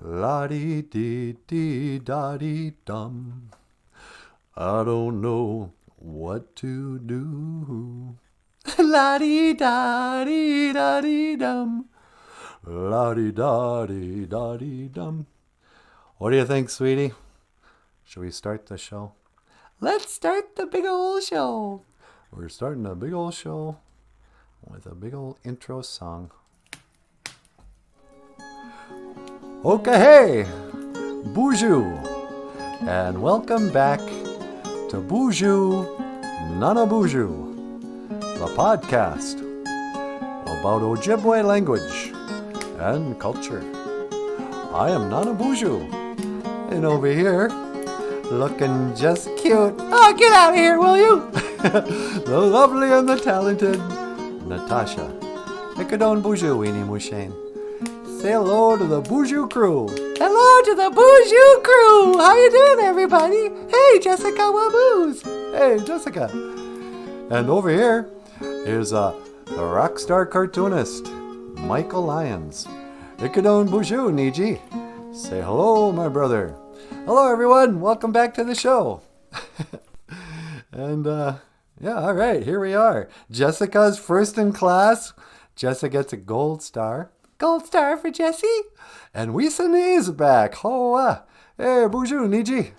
La-dee-dee-dee-da-dee-dum. I don't know what to do. La-dee-da-dee-da-dee-dum. La-dee-da-dee-da-dee-dum. What do you think, sweetie? Should we start the show? Let's start the big old show. We're starting a big old show with a big old intro song. Okay, hey, BOOZHOO, and welcome back to BOOZHOO NANABOOZHOO, the podcast about Ojibwe language and culture. I am NANABOOZHOO, and over here, looking just cute. Oh, get out of here, will you? The lovely and the talented Natasha. Ikadon BOOZHOO, Weenie Mushane. Say hello to the BOOZHOO crew. Hello to the BOOZHOO crew. How you doing, everybody? Hey, Jessica Waboos. Hey, Jessica. And over here is the rock star cartoonist, Michael Lyons. Ikadon BOOZHOO, Niji. Say hello, my brother. Hello, everyone. Welcome back to the show. And, yeah, all right, here we are. Jessica's first in class. Jessica gets a gold star. Gold star for Jessie. And Weesanee back. Oh, hey, BOOZHOO, Niji.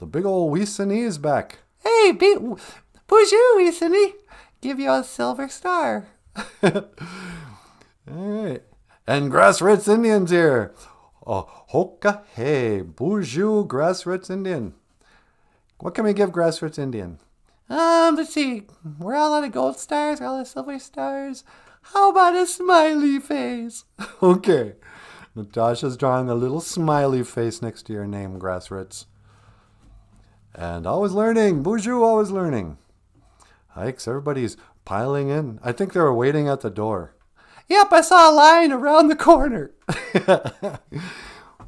The big old Weesanee back. Hey, BOOZHOO, Weesanee. Give you a silver star. All right. And Grassroots Indians here. Oh, Hoka, hey, BOOZHOO Grassroots Indian. What can we give Grassroots Indian? Let's see. We're all out of gold stars. We're all out of silver stars. How about a smiley face? Okay. Natasha's drawing a little smiley face next to your name, Grassroots. And always learning. BOOZHOO, always learning. Hikes, everybody's piling in. I think they were waiting at the door. Yep, I saw a line around the corner.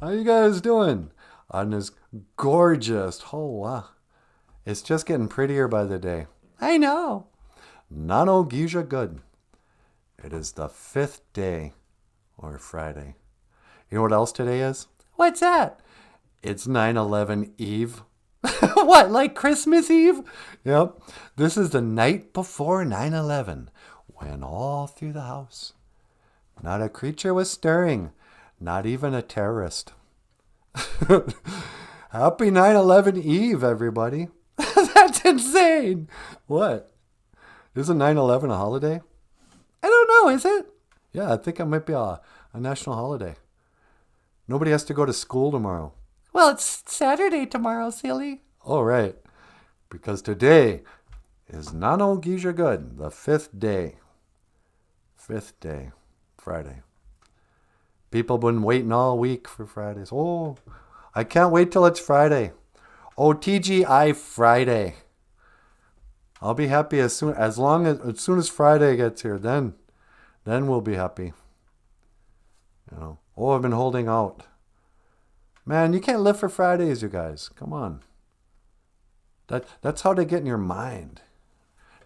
How you guys doing on this gorgeous, oh wow. It's just getting prettier by the day. I know. Nano Gija good. It is the 5th day, or Friday. You know what else today is? What's that? It's 9/11 Eve. What, like Christmas Eve? Yep. This is the night before 9/11, when all through the house, not a creature was stirring, not even a terrorist. Happy 9/11 Eve, everybody. That's insane. What? Isn't 9/11 a holiday? I don't know, is it? Yeah, I think it might be a national holiday. Nobody has to go to school tomorrow. Well, it's Saturday tomorrow, silly. Oh, right. Because today is Nano Gija Good, the 5th day. 5th day, Friday. People been waiting all week for Fridays. Oh, I can't wait till it's Friday. Oh, TGI Friday. I'll be happy as soon as Friday gets here. Then we'll be happy. You know. Oh, I've been holding out. Man, you can't live for Fridays, you guys. Come on. That's how they get in your mind.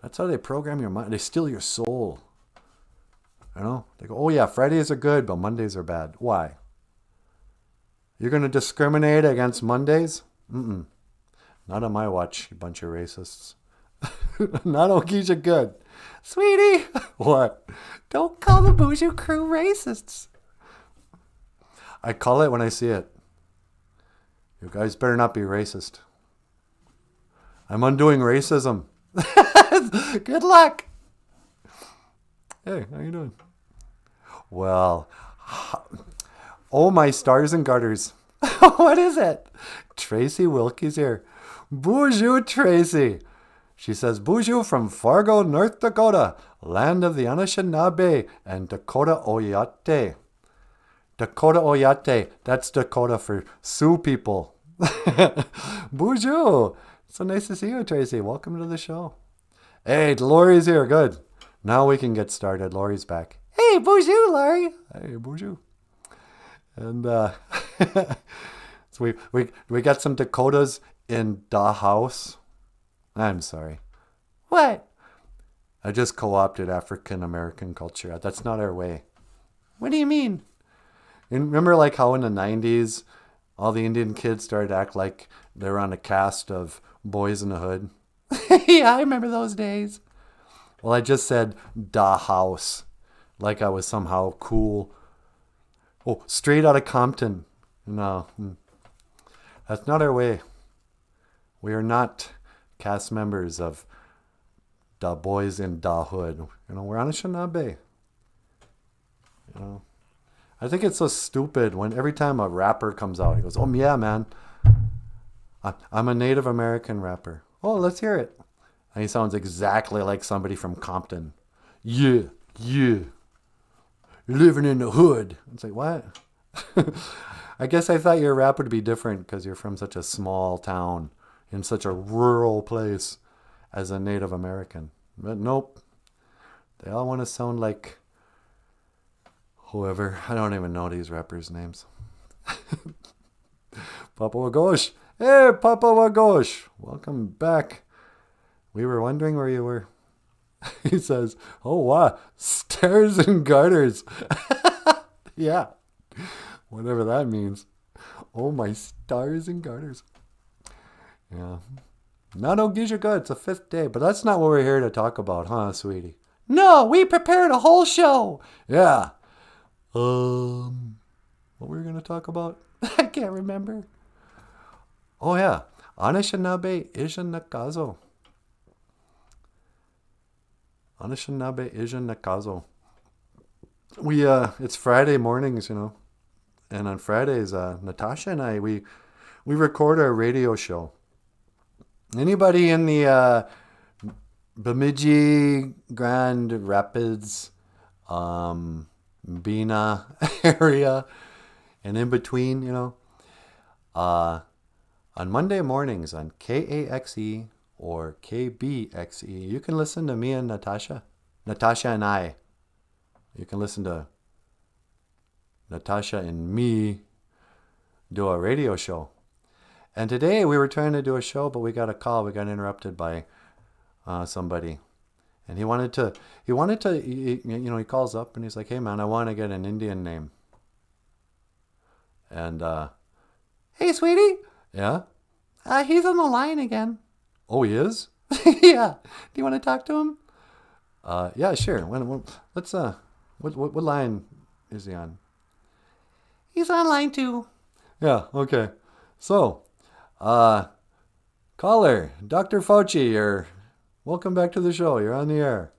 That's how they program your mind. They steal your soul. You know? They go, oh yeah, Fridays are good, but Mondays are bad. Why? You're going to discriminate against Mondays? Mm-mm. Not on my watch, you bunch of racists. Not Okija good. Sweetie! What? Don't call the BOOZHOO crew racists. I call it when I see it. You guys better not be racist. I'm undoing racism. Good luck. Hey, how you doing? Well, oh my stars and garters. What is it? Tracy Wilkie's here. BOOZHOO Tracy. She says, BOOZHOO from Fargo, North Dakota, land of the Anishinaabe and Dakota Oyate. Dakota Oyate, that's Dakota for Sioux people. BOOZHOO. So nice to see you, Tracy. Welcome to the show. Hey, Lori's here. Good. Now we can get started. Lori's back. Hey, BOOZHOO, Lori. Hey, BOOZHOO. And so we got some Dakotas in the house. I'm sorry. What? I just co-opted African American culture. That's not our way. What do you mean? And remember like how in the 90s, all the Indian kids started to act like they were on a cast of Boys in the Hood? Yeah, I remember those days. Well, I just said da house, like I was somehow cool. Oh, straight out of Compton. No, that's not our way. We are not cast members of Da Boys in Da Hood. We're Anishinaabe. I think it's so stupid when every time a rapper comes out, he goes, "Oh yeah, man, I'm a Native American rapper." Oh, let's hear it. And he sounds exactly like somebody from Compton. Yeah, living in the hood. It's like, what? I guess I thought your rap would be different because you're from such a small town in such a rural place as a Native American. But nope. They all want to sound like whoever. I don't even know these rappers' names. Papa Wagosh. Hey, Papa Wagosh. Welcome back. We were wondering where you were. He says, oh, wow, stairs and garters. Yeah, whatever that means. Oh, my stars and garters. Yeah. Nano Gijuga, it's the 5th day, but that's not what we're here to talk about, huh, sweetie? No, we prepared a whole show. Yeah. What were we going to talk about? I can't remember. Oh, yeah. Anishinaabe Ijinakazo. Anishinaabe Ijinakazo. It's Friday mornings, and on Fridays, Natasha and I, we record our radio show. Anybody in the Bemidji, Grand Rapids, Bena area, and in between, on Monday mornings on KAXE or KBXE, you can listen to me and Natasha and I. You can listen to Natasha and me do a radio show. And today we were trying to do a show, but we got a call. We got interrupted by somebody. And he calls up and he's like, hey man, I want to get an Indian name. And, hey sweetie. Yeah? He's on the line again. Oh, he is? Yeah. Do you want to talk to him? Yeah, sure. Let's, what line is he on? He's on line 2. Yeah, okay. So, caller, Dr. Fauci, welcome back to the show. You're on the air.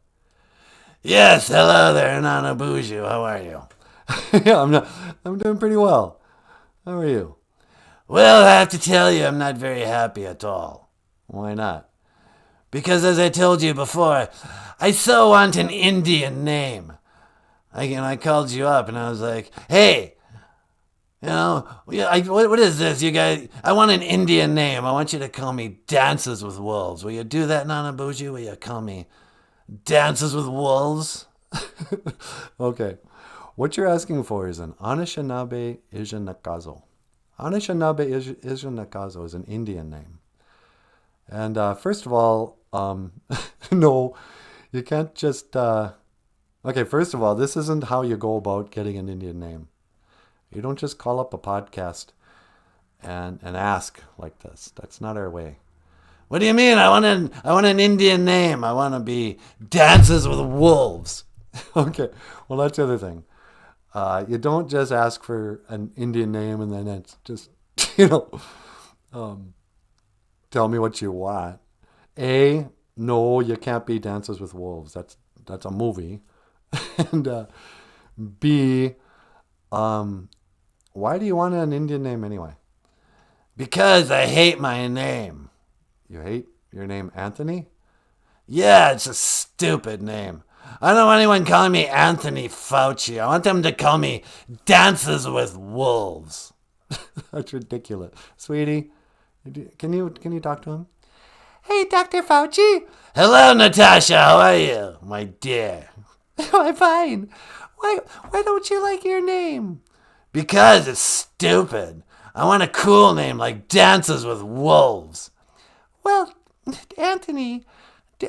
Yes, hello there, NanaBOOZHOO. How are you? Yeah, I'm doing pretty well. How are you? Well, I have to tell you, I'm not very happy at all. Why not? Because as I told you before, I so want an Indian name. I called you up and I was like, hey, what is this, you guys? I want an Indian name. I want you to call me Dances with Wolves. Will you do that, NanaBOOZHOO? Will you call me Dances with Wolves? Okay. What you're asking for is an Anishinaabe Ijinakazo. Anishinaabe Ijinakazo is an Indian name. And first of all, no, you can't just... Okay, first of all, this isn't how you go about getting an Indian name. You don't just call up a podcast and ask like this. That's not our way. What do you mean? I want an Indian name. I want to be Dances with Wolves. Okay, well, that's the other thing. You don't just ask for an Indian name and then it's just, tell me what you want. A, no, you can't be Dances with Wolves. That's a movie. And B, why do you want an Indian name anyway? Because I hate my name. You hate your name, Anthony? Yeah, it's a stupid name. I don't want anyone calling me Anthony Fauci. I want them to call me Dances with Wolves. That's ridiculous. Sweetie, can you talk to him? Hey, Dr. Fauci. Hello, Natasha. How are you, my dear? I'm fine. Why don't you like your name? Because it's stupid. I want a cool name like Dances with Wolves. Well, Anthony,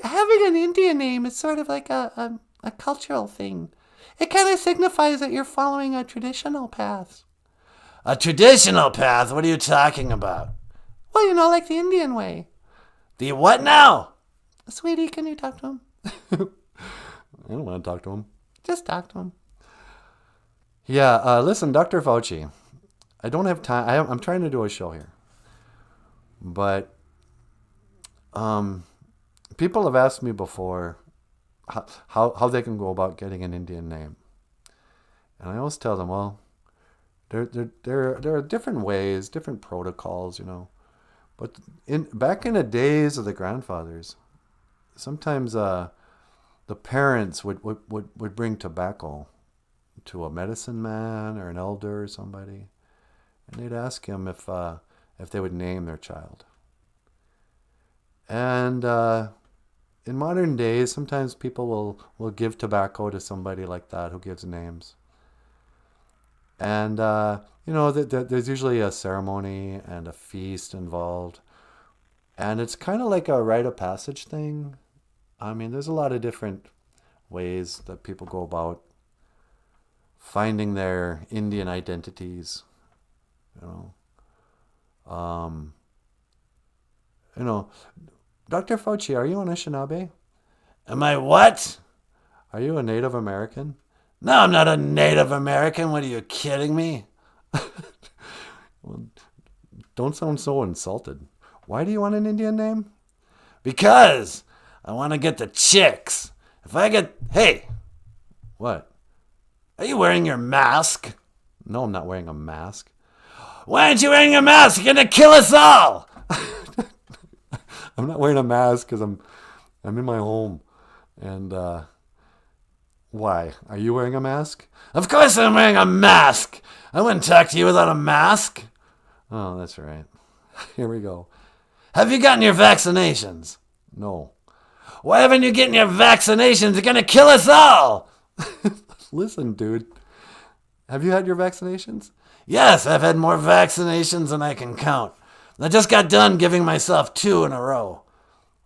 having an Indian name is sort of like a cultural thing. It kind of signifies that you're following a traditional path. A traditional path? What are you talking about? Well, you know, like the Indian way. The what now? Sweetie, can you talk to him? I don't want to talk to him. Just talk to him. Yeah, listen, Dr. Fauci. I don't have time. I'm trying to do a show here. But people have asked me before how they can go about getting an Indian name. And I always tell them, well, there are different ways, different protocols, you know. But back in the days of the grandfathers, sometimes the parents would bring tobacco to a medicine man or an elder or somebody, and they'd ask him if they would name their child. And in modern days, sometimes people will give tobacco to somebody like that who gives names. And, you know, there's usually a ceremony and a feast involved. And it's kind of like a rite of passage thing. I mean, there's a lot of different ways that people go about finding their Indian identities, you know. Dr. Fauci, are you an Anishinaabe? Am I what? Are you a Native American? No, I'm not a Native American. What, are you kidding me? Well, don't sound so insulted. Why do you want an Indian name? Because I want to get the chicks. Hey, what? Are you wearing your mask? No, I'm not wearing a mask. Why aren't you wearing a mask? You're going to kill us all. I'm not wearing a mask because I'm in my home. And why? Are you wearing a mask? Of course I'm wearing a mask. I wouldn't talk to you without a mask. Oh, that's right. Here we go. Have you gotten your vaccinations? No. Why haven't you gotten your vaccinations? You're going to kill us all. Listen, dude. Have you had your vaccinations? Yes, I've had more vaccinations than I can count. I just got done giving myself 2 in a row.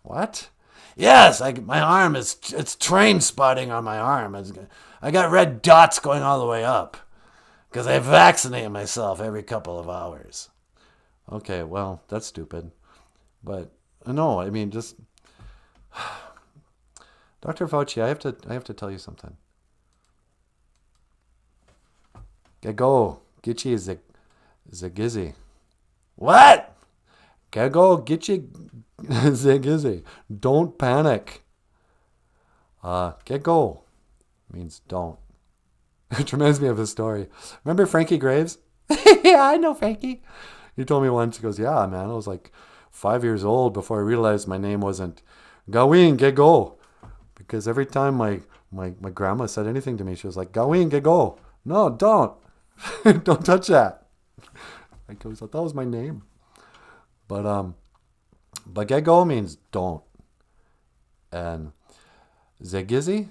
What? Yes, my arm it's train spotting on my arm. I got red dots going all the way up because I vaccinate myself every couple of hours. Okay, well, that's stupid. But no, I mean, just Dr. Fauci, I have to tell you something. Go, get you Zagizzy. What? Go, get you Zagizzy. Don't panic. Get go means don't. It reminds me of a story. Remember Frankie Graves? Yeah, I know Frankie. He told me once, he goes, yeah, man, I was like 5 years old before I realized my name wasn't Gaween, get go. Because every time my grandma said anything to me, she was like, Gaween, get go. No, don't. Don't touch that. I thought that was my name. But get go means don't. And Zegizzy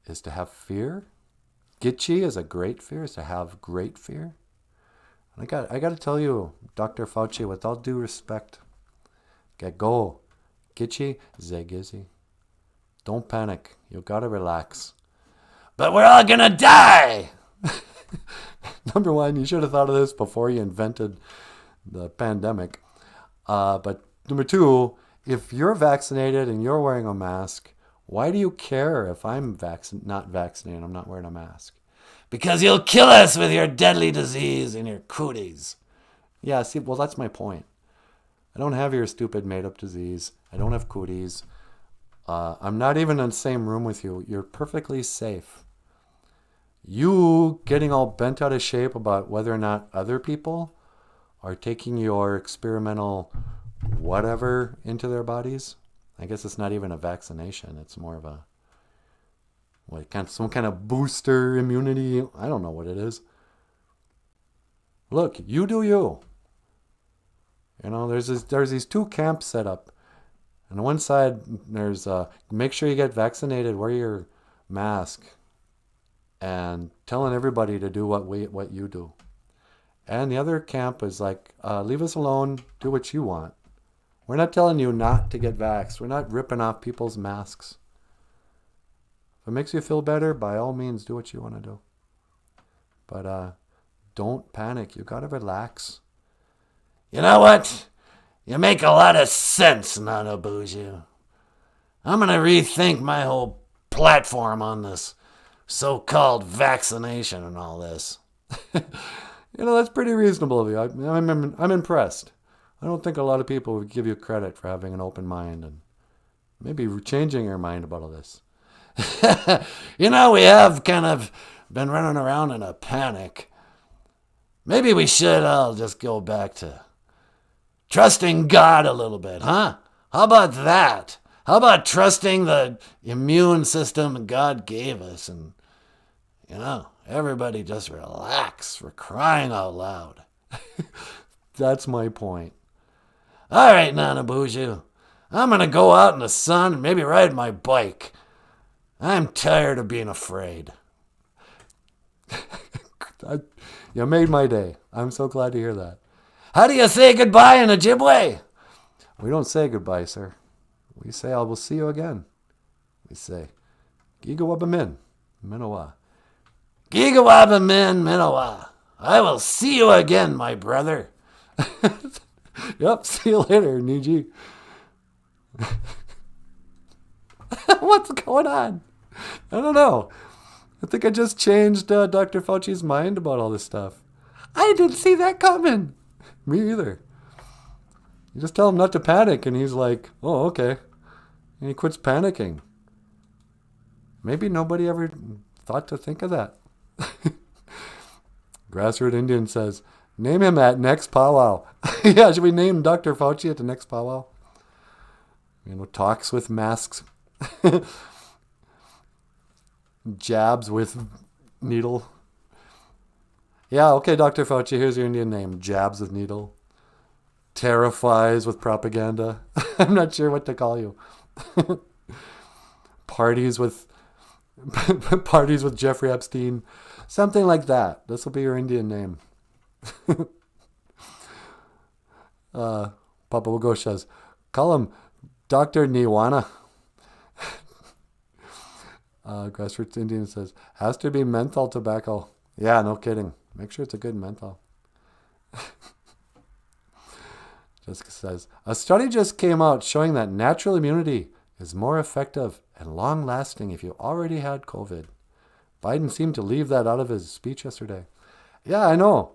is to have fear. Gitchi is a great fear, is to have great fear. And I got to tell you, Dr. Fauci, with all due respect, get go. Gitchi, Zegizzy. Don't panic. You got to relax. But we're all going to die. Number one, you should have thought of this before you invented the pandemic. But number two, if you're vaccinated and you're wearing a mask, why do you care if I'm not vaccinated and I'm not wearing a mask? Because you'll kill us with your deadly disease and your cooties. Yeah, see, well, that's my point. I don't have your stupid made-up disease. I don't have cooties. I'm not even in the same room with you. You're perfectly safe. You getting all bent out of shape about whether or not other people are taking your experimental whatever into their bodies. I guess it's not even a vaccination. It's more of a some kind of booster immunity. I don't know what it is. Look, you do you. You know, there's these two camps set up. On one side, there's make sure you get vaccinated, wear your mask, and telling everybody to do what you do. And the other camp is like, leave us alone, do what you want. We're not telling you not to get vaxxed. We're not ripping off people's masks. it makes you feel better, by all means, do what you want to do. But don't panic. You got to relax. You know what? You make a lot of sense, NanaBOOZHOO. I'm going to rethink my whole platform on this so-called vaccination and all this. That's pretty reasonable of you. I'm impressed. I don't think a lot of people would give you credit for having an open mind and maybe changing your mind about all this. We have kind of been running around in a panic. Maybe we should all just go back to trusting God a little bit, huh? How about that? How about trusting the immune system God gave us and, everybody just relax, for crying out loud. That's my point. All right, NanaBOOZHOO. I'm going to go out in the sun and maybe ride my bike. I'm tired of being afraid. You made my day. I'm so glad to hear that. How do you say goodbye in Ojibwe? We don't say goodbye, sir. We say, I will see you again. We say, Gigawabamin, Minowa. Gigawabamin, Minowa. I will see you again, my brother. Yep, see you later, Niji. What's going on? I don't know. I think I just changed Dr. Fauci's mind about all this stuff. I didn't see that coming. Me either. You just tell him not to panic, and he's like, oh, okay. And he quits panicking. Maybe nobody ever thought to think of that. Grassroot Indian says, name him at next powwow. Yeah, should we name Dr. Fauci at the next powwow? Talks with masks. Jabs with needle. Yeah, okay, Dr. Fauci, here's your Indian name. Jabs with needle. Terrifies with propaganda. I'm not sure what to call you. Parties with Jeffrey Epstein. Something like that. This will be your Indian name. Papa Wago says, call him Dr. Niwana. Grassroots Indian says, has to be menthol tobacco. Yeah, no kidding. Make sure it's a good menthol. Jessica says, a study just came out showing that natural immunity is more effective and long-lasting if you already had COVID. Biden seemed to leave that out of his speech yesterday. Yeah, I know.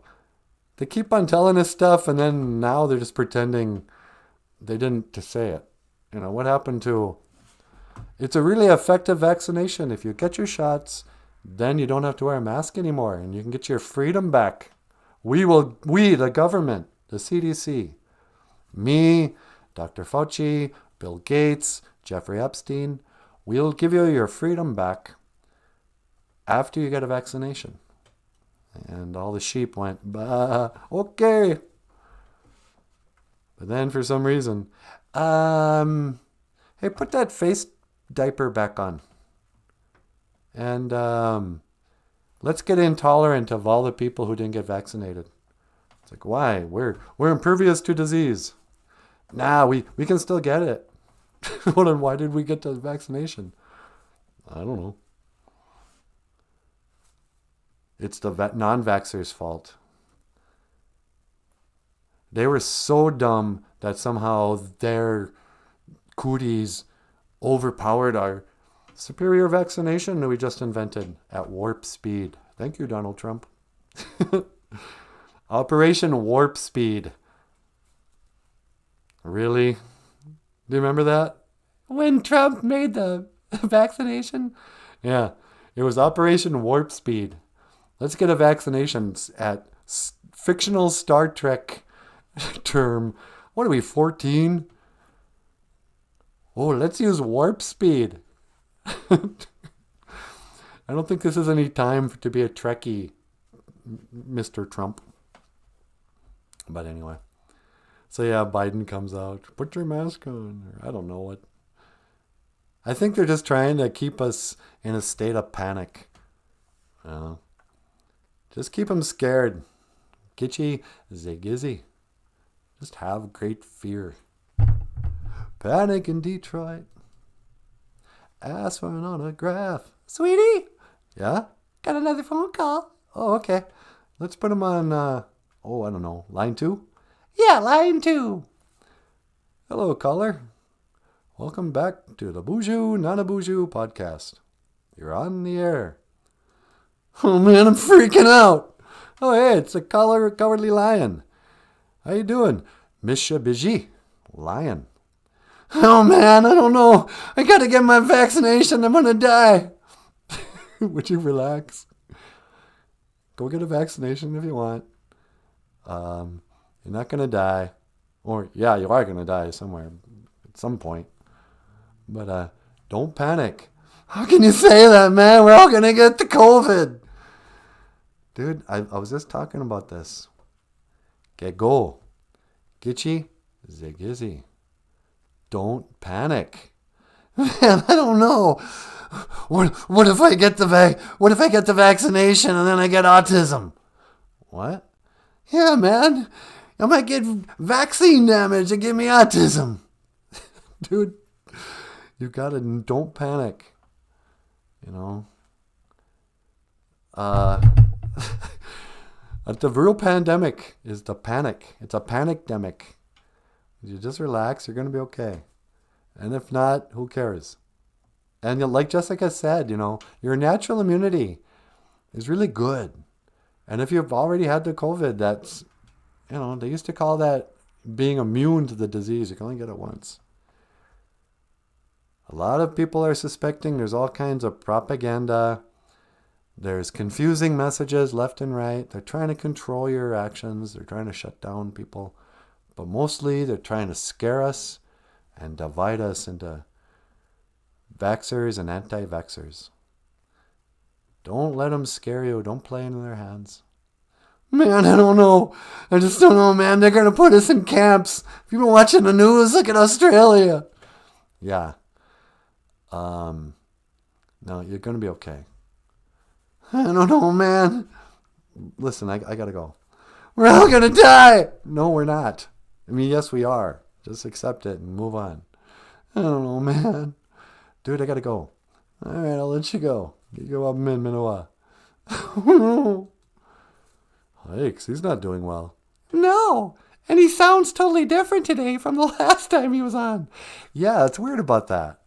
They keep on telling us stuff, and then now they're just pretending they didn't say it. What happened to... It's a really effective vaccination. If you get your shots, then you don't have to wear a mask anymore, and you can get your freedom back. We, the government, the CDC, me, Dr. Fauci, Bill Gates, Jeffrey Epstein, we'll give you your freedom back after you get a vaccination. And all the sheep went, bah, okay. But then for some reason, hey, put that face diaper back on. And let's get intolerant of all the people who didn't get vaccinated. It's like, why? We're impervious to disease. Nah, we can still get it. Why did we get the vaccination? I don't know. It's the non-vaxxers' fault. They were so dumb that somehow their cooties overpowered our superior vaccination that we just invented at warp speed. Thank you, Donald Trump. Operation Warp Speed. Really? Do you remember that? When Trump made the vaccination? Yeah, it was Operation Warp Speed. Let's get a vaccination at fictional Star Trek term. What are we, 14? Oh, let's use warp speed. I don't think this is any time to be a Trekkie, Mr. Trump. But anyway. So yeah, Biden comes out. Put your mask on. Or I don't know what. I think they're just trying to keep us in a state of panic. Just keep them scared. Gitchy, zigizzy. Just have great fear. Panic in Detroit. Ask for an autograph. Sweetie? Yeah? Got another phone call. Oh, okay. Let's put him on, I don't know, line 2? Yeah, line 2. Hello, caller. Welcome back to the BOOZHOO NANABOOZHOO podcast. You're on the air. Oh, man, I'm freaking out. Oh, hey, it's a cowardly lion. How you doing? Misha Biji, lion. Oh, man, I don't know. I got to get my vaccination. I'm going to die. Would you relax? Go get a vaccination if you want. You're not going to die. Or, yeah, you are going to die somewhere at some point. But don't panic. How can you say that, man? We're all going to get the COVID. Dude, I was just talking about this. Get go. Gitchy, zigizzy. Don't panic. Man, I don't know. What if I get the vaccination and then I get autism? What? Yeah, man. I might get vaccine damage and give me autism. Dude, you gotta, don't panic. You know? The real pandemic is the panic. It's a panic-demic. You just relax, you're going to be okay. And if not, who cares? And like Jessica said, your natural immunity is really good. And if you've already had the COVID, that's, they used to call that being immune to the disease. You can only get it once. A lot of people are suspecting there's all kinds of propaganda. There's confusing messages left and right. They're trying to control your actions. They're trying to shut down people. But mostly they're trying to scare us and divide us into vaxxers and anti-vaxxers. Don't let them scare you. Don't play into their hands. Man, I don't know. I just don't know, man. They're going to put us in camps. If you've been watching the news, look at Australia. Yeah. No, you're going to be okay. I don't know, man. Listen, I got to go. We're all going to die. No, we're not. I mean, yes, we are. Just accept it and move on. I don't know, man. Dude, I got to go. All right, I'll let you go. You go up in Minoa. Yikes, he's not doing well. No, and he sounds totally different today from the last time he was on. Yeah, it's weird about that.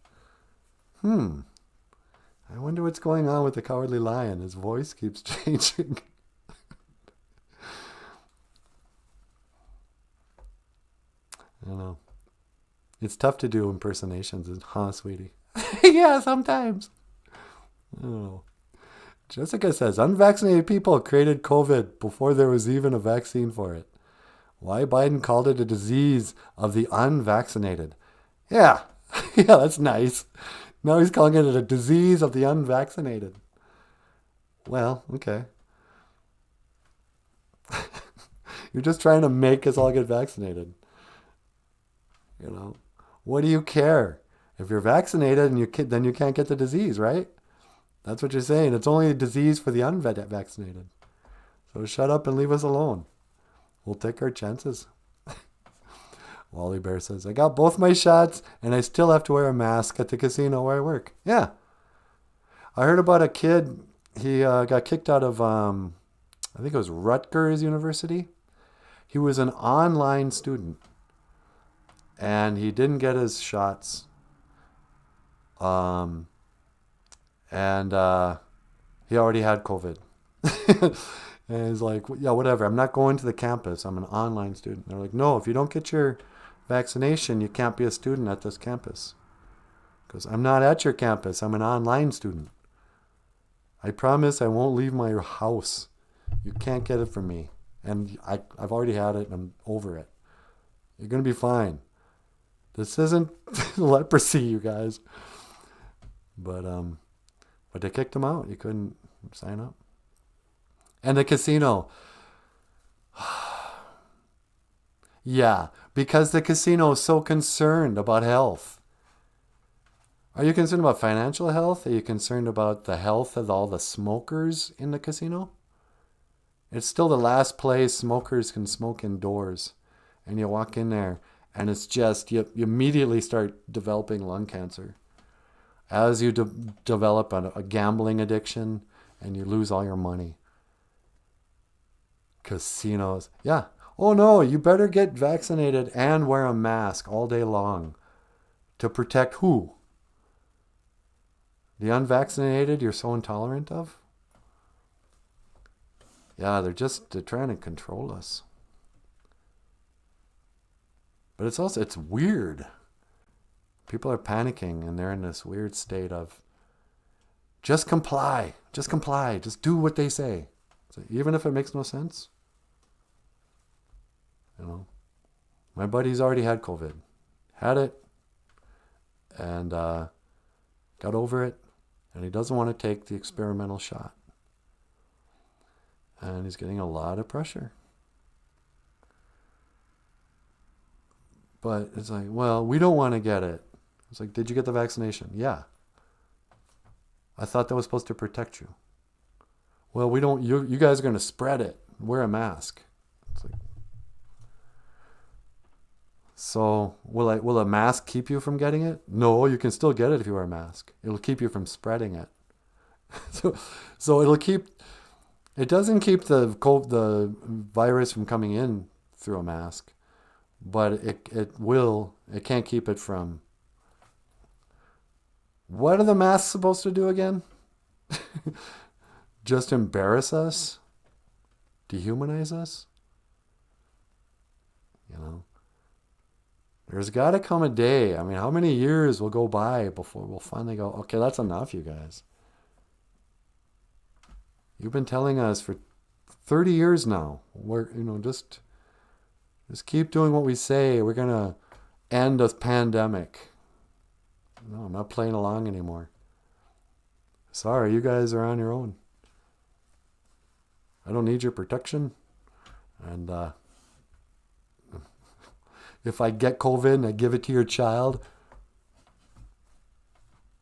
I wonder what's going on with the cowardly lion. His voice keeps changing. I don't know. It's tough to do impersonations, huh, sweetie? Yeah, sometimes. I don't know. Jessica says, unvaccinated people created COVID before there was even a vaccine for it. Why Biden called it a disease of the unvaccinated. Yeah, yeah, that's nice. Now he's calling it a disease of the unvaccinated. Well, okay. You're just trying to make us all get vaccinated. What do you care? If you're vaccinated and then you can't get the disease, right? That's what you're saying. It's only a disease for the unvaccinated. So shut up and leave us alone. We'll take our chances. Wally Bear says, I got both my shots and I still have to wear a mask at the casino where I work. Yeah. I heard about a kid. He got kicked out of, I think it was Rutgers University. He was an online student. And he didn't get his shots. And he already had COVID. And he's like, yeah, whatever. I'm not going to the campus. I'm an online student. They're like, no, if you don't get your vaccination, you can't be a student at this campus. Because I'm not at your campus. I'm an online student. I promise I won't leave my house. You can't get it from me. And I've already had it and I'm over it. You're going to be fine. This isn't leprosy, you guys. But they kicked him out. He couldn't sign up. And the casino. Yeah, because the casino is so concerned about health. Are you concerned about financial health? Are you concerned about the health of all the smokers in the casino? It's still the last place smokers can smoke indoors. And you walk in there and it's just, you immediately start developing lung cancer. as you develop a gambling addiction and you lose all your money. Casinos. Yeah. Oh no, you better get vaccinated and wear a mask all day long. To protect who? The unvaccinated you're so intolerant of? Yeah, they're trying to control us. But it's weird. People are panicking and they're in this weird state of just comply, just do what they say. So even if it makes no sense. My buddy's already had COVID. Had it and got over it. And he doesn't want to take the experimental shot. And he's getting a lot of pressure. But it's like, well, we don't want to get it. It's like, did you get the vaccination? Yeah. I thought that was supposed to protect you. Well, we don't. You guys are going to spread it. Wear a mask. It's like, so will a mask keep you from getting it? No, you can still get it if you wear a mask. It'll keep you from spreading it. so it'll keep. It doesn't keep the virus from coming in through a mask, but it will. It can't keep it from. What are the masks supposed to do again? Just embarrass us? Dehumanize us? There's got to come a day. I mean, how many years will go by before we'll finally go, okay, that's enough, you guys. You've been telling us for 30 years now. We're, just keep doing what we say. We're going to end this pandemic. No, I'm not playing along anymore. Sorry, you guys are on your own. I don't need your protection. And if I get COVID and I give it to your child,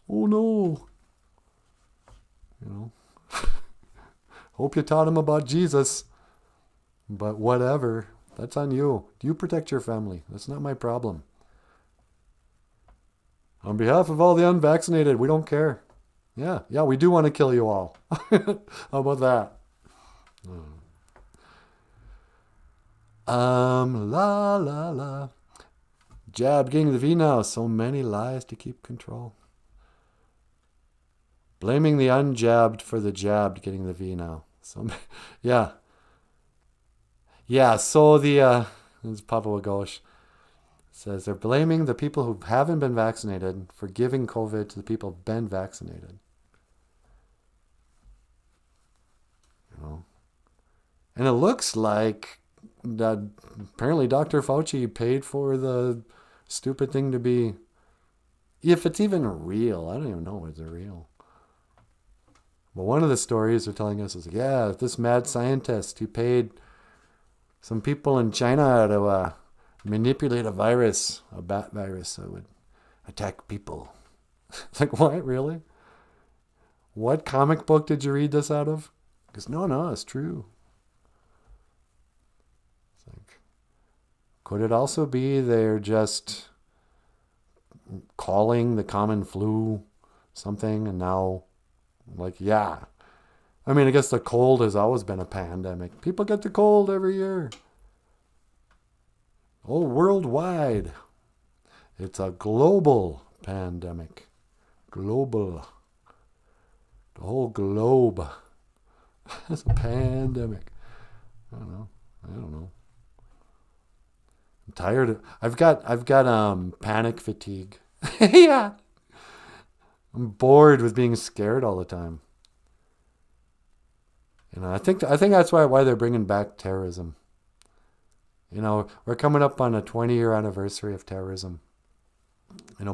oh no. Hope you taught him about Jesus. But whatever. That's on you. You protect your family. That's not my problem. On behalf of all the unvaccinated, we don't care. Yeah, we do want to kill you all. How about that? La la la. Jab getting the V now. So many lies to keep control. Blaming the unjabbed for the jabbed getting the V now. So, yeah. Yeah, so this is Papa Wagosh says they're blaming the people who haven't been vaccinated for giving COVID to the people who've been vaccinated. And it looks like that apparently Dr. Fauci paid for the stupid thing to be, if it's even real. I don't even know if it's real. But one of the stories they're telling us is, yeah, this mad scientist, he paid some people in China to manipulate a virus, a bat virus that would attack people. It's like, what, really? What comic book did you read this out of? Because no, it's true. It's like, could it also be they're just calling the common flu something and now, like, yeah. I mean, I guess the cold has always been a pandemic. People get the cold every year. Oh, worldwide. It's a global pandemic. Global. The whole globe. It's a pandemic. I don't know. I'm tired. I've got panic fatigue. Yeah. I'm bored with being scared all the time. I think that's why they're bringing back terrorism. We're coming up on a 20-year anniversary of terrorism.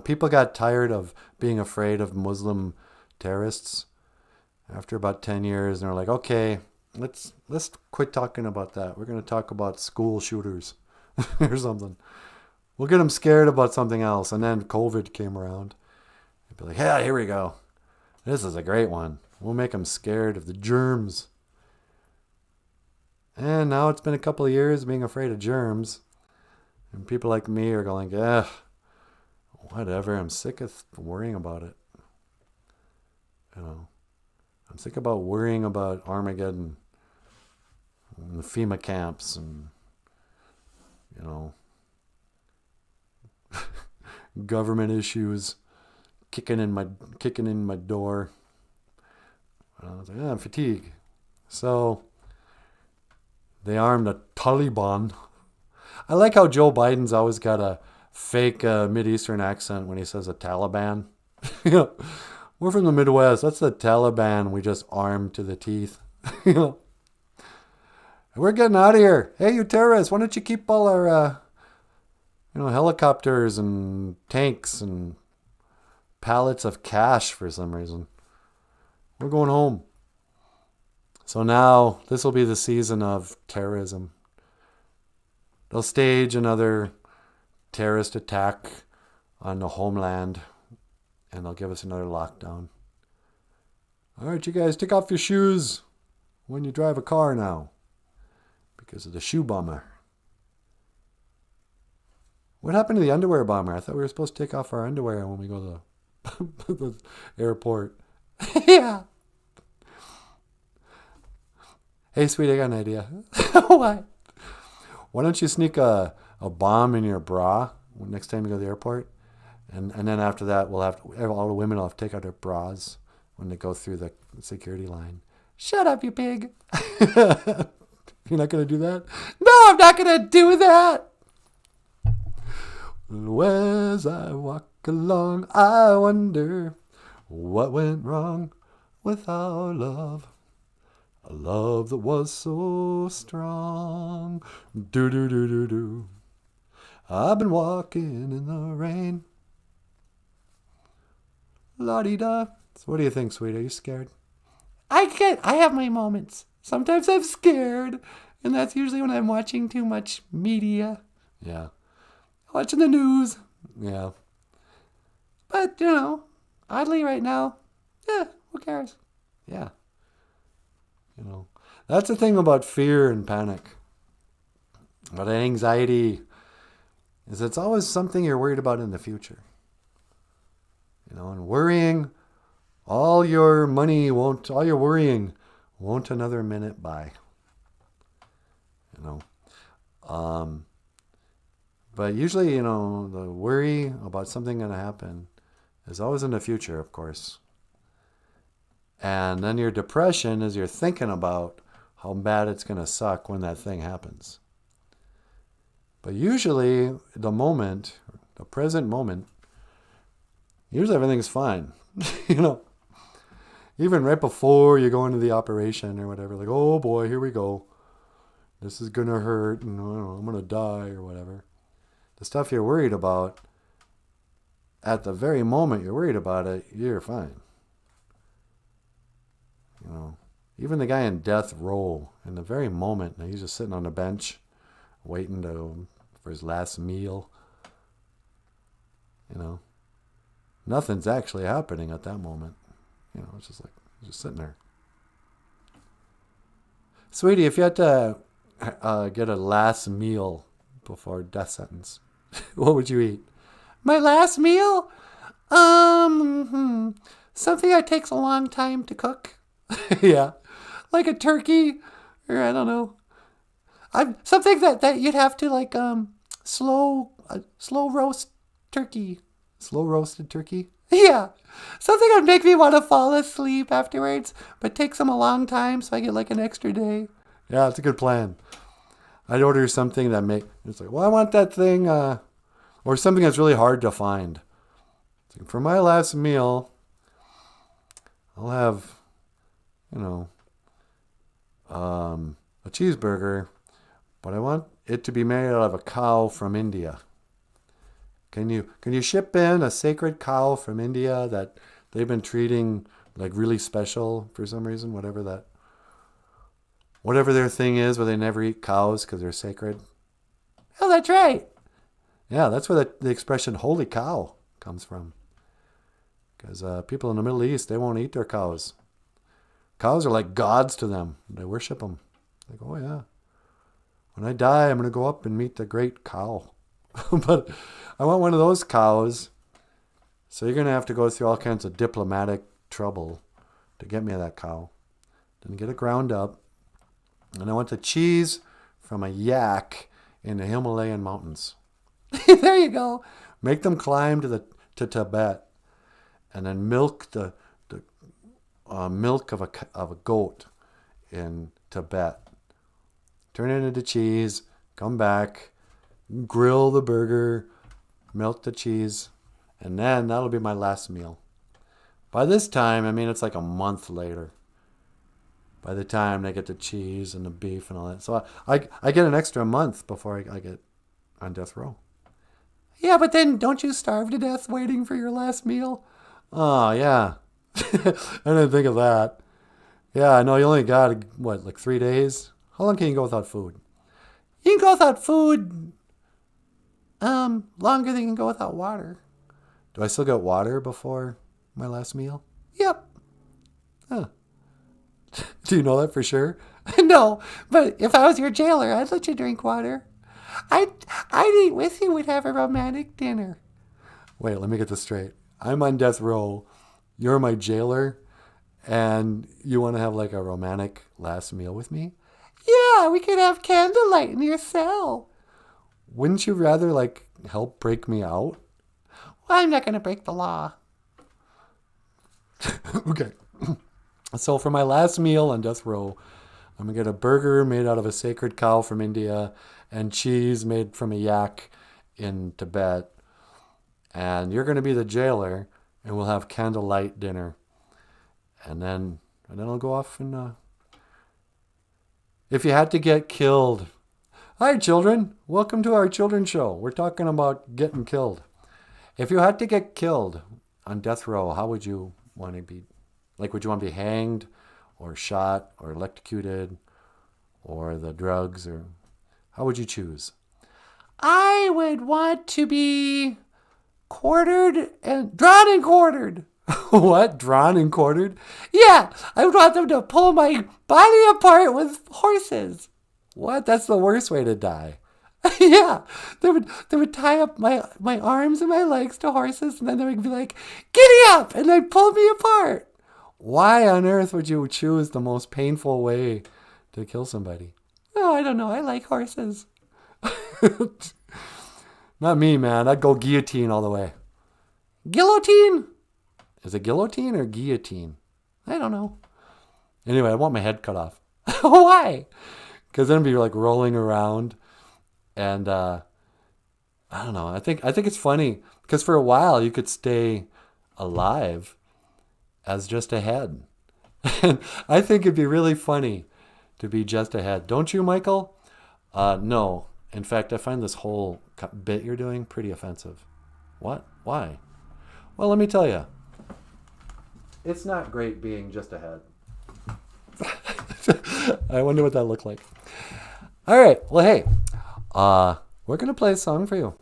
People got tired of being afraid of Muslim terrorists after about 10 years, and they're like, okay, let's quit talking about that. We're going to talk about school shooters or something. We'll get them scared about something else. And then COVID came around. They'd be like, yeah, here we go. This is a great one. We'll make them scared of the germs. And now it's been a couple of years being afraid of germs. And people like me are going, whatever, I'm sick of worrying about it. I'm sick about worrying about Armageddon and the FEMA camps and, government issues kicking in my door. I was like, I'm fatigued. So they armed the Taliban. I like how Joe Biden's always got a fake Mideastern accent when he says a Taliban. We're from the Midwest. That's the Taliban we just armed to the teeth. We're getting out of here. Hey, you terrorists, why don't you keep all our helicopters and tanks and pallets of cash for some reason. We're going home. So now this will be the season of terrorism. They'll stage another terrorist attack on the homeland, and they'll give us another lockdown. All right, you guys, take off your shoes when you drive a car now because of the shoe bomber. What happened to the underwear bomber? I thought we were supposed to take off our underwear when we go to the airport. Yeah. Hey, sweetie, I got an idea. What? Why don't you sneak a bomb in your bra next time you go to the airport? And then after that, all the women will have to take out their bras when they go through the security line. Shut up, you pig. You're not going to do that? No, I'm not going to do that. As I walk along, I wonder what went wrong with our love. A love that was so strong. Do do do do do. I've been walking in the rain. La-di-da. So what do you think, sweetie? Are you scared? I have my moments. Sometimes I'm scared. And that's usually when I'm watching too much media. Yeah. Watching the news. Yeah. But, oddly right now, who cares? Yeah. That's the thing about fear and panic. About anxiety is it's always something you're worried about in the future. And worrying, all your worrying won't another minute buy. But usually, the worry about something going to happen is always in the future, of course. And then your depression is you're thinking about how bad it's going to suck when that thing happens. But usually, the present moment, usually everything's fine. Even right before you go into the operation or whatever, like, oh boy, here we go. This is going to hurt, and I'm going to die or whatever. The stuff you're worried about, at the very moment you're worried about it, you're fine. Even the guy in death row, in the very moment, he's just sitting on a bench, waiting for his last meal. Nothing's actually happening at that moment. It's just like, he's just sitting there. Sweetie, if you had to get a last meal before death sentence, what would you eat? My last meal? Something that takes a long time to cook. Yeah. Like a turkey, or I don't know. Something that you'd have to slow roast turkey. Slow roasted turkey? Yeah. Something that would make me want to fall asleep afterwards, but takes them a long time so I get an extra day. Yeah, it's a good plan. I'd order something that it's like, well, I want that thing, or something that's really hard to find. For my last meal, I'll have, a cheeseburger, but I want it to be made out of a cow from India. Can you ship in a sacred cow from India that they've been treating really special for some reason, whatever their thing is, where they never eat cows because they're sacred? Oh, that's right. Yeah, that's where the expression "holy cow" comes from. Because people in the Middle East, they won't eat their cows. Cows are like gods to them. They worship them. Like, oh yeah, when I die, I'm going to go up and meet the great cow. But I want one of those cows. So you're going to have to go through all kinds of diplomatic trouble to get me that cow. Didn't get it ground up. And I want the cheese from a yak in the Himalayan mountains. There you go. Make them climb to Tibet, and then milk the milk of a goat in Tibet. Turn it into cheese. Come back, grill the burger, milk the cheese, and then that'll be my last meal. By this time, I mean it's like a month later. By the time they get the cheese and the beef and all that, so I get an extra month before I get on death row. Yeah, but then don't you starve to death waiting for your last meal? Oh, yeah. I didn't think of that. Yeah, I know you only got, what, like 3 days? How long can you go without food? You can go without food longer than you can go without water. Do I still get water before my last meal? Yep. Huh. Do you know that for sure? No, but if I was your jailer, I'd let you drink water. I'd eat with you. We'd have a romantic dinner. Wait, let me get this straight. I'm on death row. You're my jailer, and you want to have like a romantic last meal with me? Yeah, we could have candlelight in your cell. Wouldn't you rather like help break me out? Well, I'm not going to break the law. Okay. So for my last meal on death row, I'm going to get a burger made out of a sacred cow from India and cheese made from a yak in Tibet. And you're going to be the jailer, and we'll have candlelight dinner. And then I'll go off and... If you had to get killed... Hi, children. Welcome to our children's show. We're talking about getting killed. If you had to get killed on death row, how would you want to be? Like, would you want to be hanged or shot or electrocuted or the drugs, or how would you choose? I would want to be quartered and drawn and quartered. What? Drawn and quartered? Yeah, I would want them to pull my body apart with horses. What? That's the worst way to die. Yeah, they would tie up my arms and my legs to horses, and then they would be like, "Giddy up!" and they'd pull me apart. Why on earth would you choose the most painful way to kill somebody? Oh, I don't know. I like horses. Not me, man. I'd go guillotine all the way. Guillotine? Is it guillotine or guillotine? I don't know. Anyway, I want my head cut off. Why? Because then I'd be like rolling around, and I don't know. I think it's funny because for a while you could stay alive as just a head. And I think it'd be really funny to be just a head. Don't you, Michael? No. In fact, I find this whole bit you're doing pretty offensive. What? Why? Well, let me tell you. It's not great being just a head. I wonder what that looked like. All right. Well, hey, we're going to play a song for you.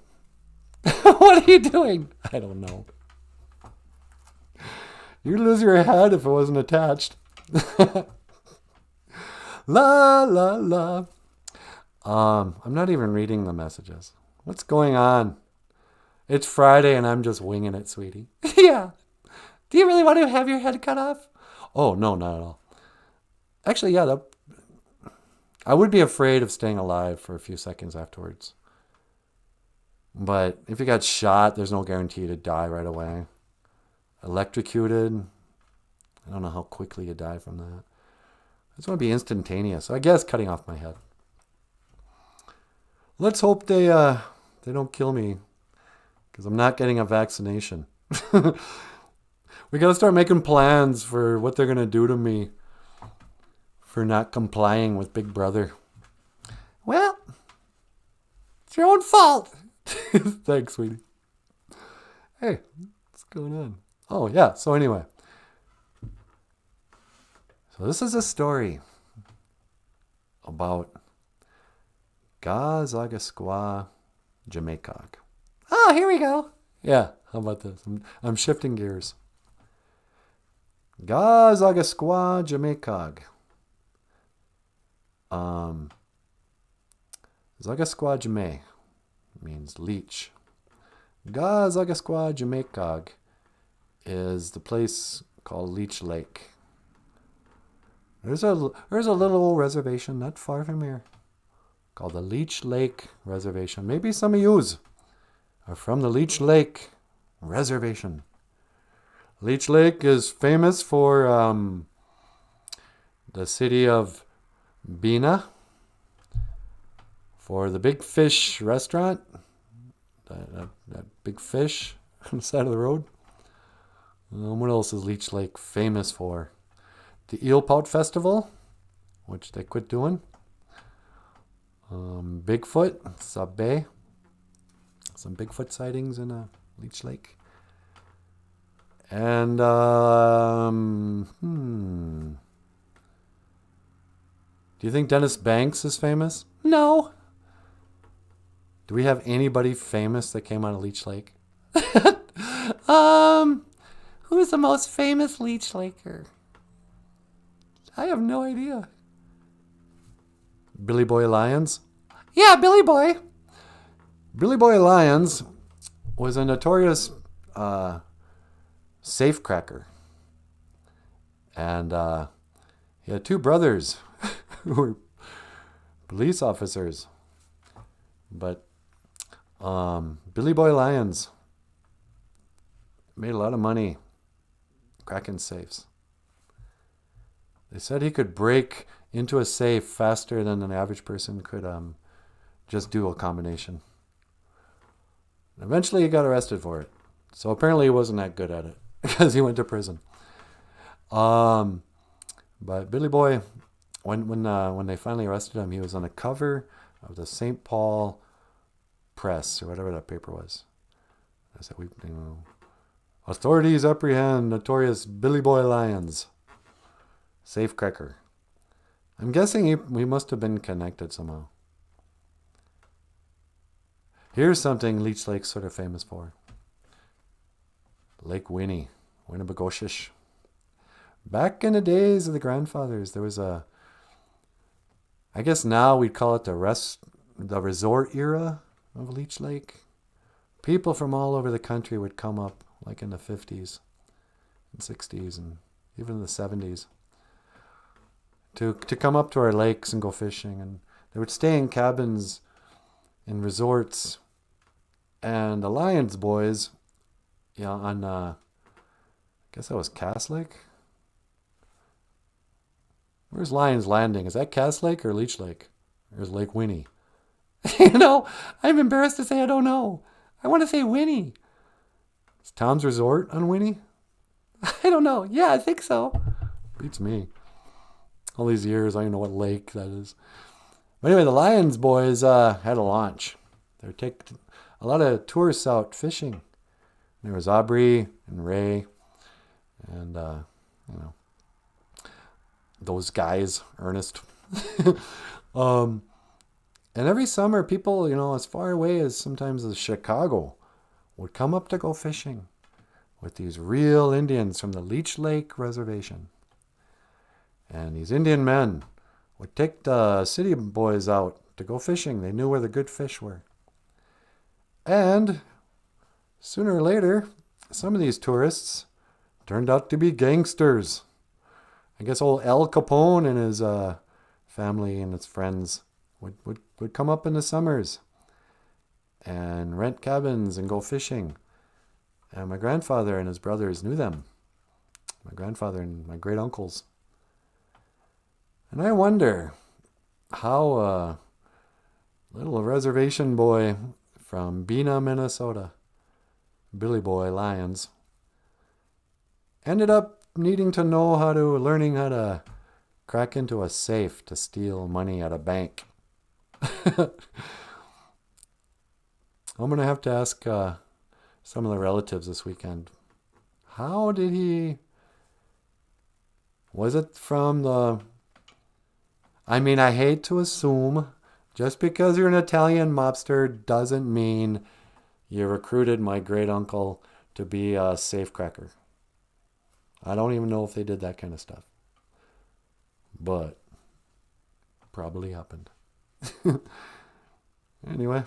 What are you doing? I don't know. You'd lose your head if it wasn't attached. La, la, la. I'm not even reading the messages. What's going on? It's Friday and I'm just winging it, sweetie. Yeah. Do you really want to have your head cut off? Oh, no, not at all. Actually, yeah, I would be afraid of staying alive for a few seconds afterwards. But if you got shot, there's no guarantee to die right away. Electrocuted, I don't know how quickly you die from that. I just want to be instantaneous. So I guess cutting off my head. Let's hope they don't kill me, because I'm not getting a vaccination. We got to start making plans for what they're going to do to me for not complying with Big Brother. Well, it's your own fault. Thanks, sweetie. Hey, what's going on? Oh, yeah. So anyway. So this is a story about Gazagasqua, Jamaica. Oh, here we go. Yeah, how about this? I'm shifting gears. Gazagasqua, Jamaica. Zagasqua Jame means leech. Gazagasqua, Jamaica is the place called Leech Lake. There's a little old reservation not far from here called the Leech Lake Reservation. Maybe some of yous are from the Leech Lake Reservation. Leech Lake is famous for the city of Bina, for the Big Fish restaurant, that big fish on the side of the road. What else is Leech Lake famous for? The Eel Pout Festival, which they quit doing. Bigfoot, Sabe. Some Bigfoot sightings in Leech Lake. And, do you think Dennis Banks is famous? No. Do we have anybody famous that came out of Leech Lake? Who's the most famous Leech Laker? I have no idea. Billy Boy Lyons? Yeah, Billy Boy. Billy Boy Lyons was a notorious safecracker. And he had two brothers who were police officers. But Billy Boy Lyons made a lot of money cracking safes. They said he could break into a safe faster than an average person could just do a combination. Eventually he got arrested for it. So apparently he wasn't that good at it because he went to prison. But Billy Boy, when they finally arrested him, he was on the cover of the St. Paul Press or whatever that paper was. I said, authorities apprehend notorious Billy Boy Lyons, safecracker. I'm guessing he must have been connected somehow. Here's something Leech Lake's sort of famous for. Lake Winnie, Winnebagoshish. Back in the days of the grandfathers, there was I guess now we'd call it the resort era of Leech Lake. People from all over the country would come up, like in the 50s and 60s and even the 70s, to come up to our lakes and go fishing. And they would stay in cabins in resorts. And the Lyons boys, on, I guess that was Cass Lake? Where's Lyons Landing? Is that Cass Lake or Leech Lake? Or is Lake Winnie? I'm embarrassed to say I don't know. I want to say Winnie. Is Tom's Resort on Winnie? I don't know. Yeah, I think so. Beats me. All these years, I don't know what lake that is. But anyway, the Lyons boys had a launch. They were taking a lot of tourists out fishing. There was Aubrey and Ray and, those guys, Ernest. And every summer, people, as far away as sometimes as Chicago, would come up to go fishing with these real Indians from the Leech Lake Reservation. And these Indian men would take the city boys out to go fishing. They knew where the good fish were. And sooner or later, some of these tourists turned out to be gangsters. I guess old Al Capone and his family and his friends would come up in the summers and rent cabins and go fishing. And my grandfather and his brothers knew them. My grandfather and my great uncles. And I wonder how a little reservation boy from Bina, Minnesota, Billy Boy Lyons, ended up learning how to crack into a safe to steal money at a bank. I'm going to have to ask some of the relatives this weekend. How did he... Was it from the... I hate to assume just because you're an Italian mobster doesn't mean you recruited my great uncle to be a safecracker. I don't even know if they did that kind of stuff. But probably happened. Anyway,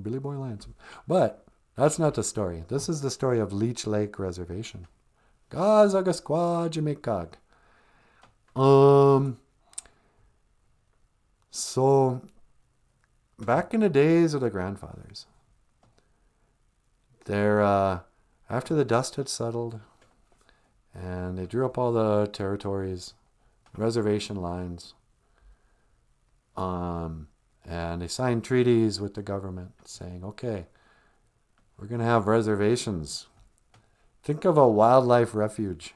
Billy Boy Lyons. But that's not the story. This is the story of Leech Lake Reservation. Jamaica. So back in the days of the grandfathers, after the dust had settled and they drew up all the territories, reservation lines, and they signed treaties with the government saying, okay, we're going to have reservations. Think of a wildlife refuge.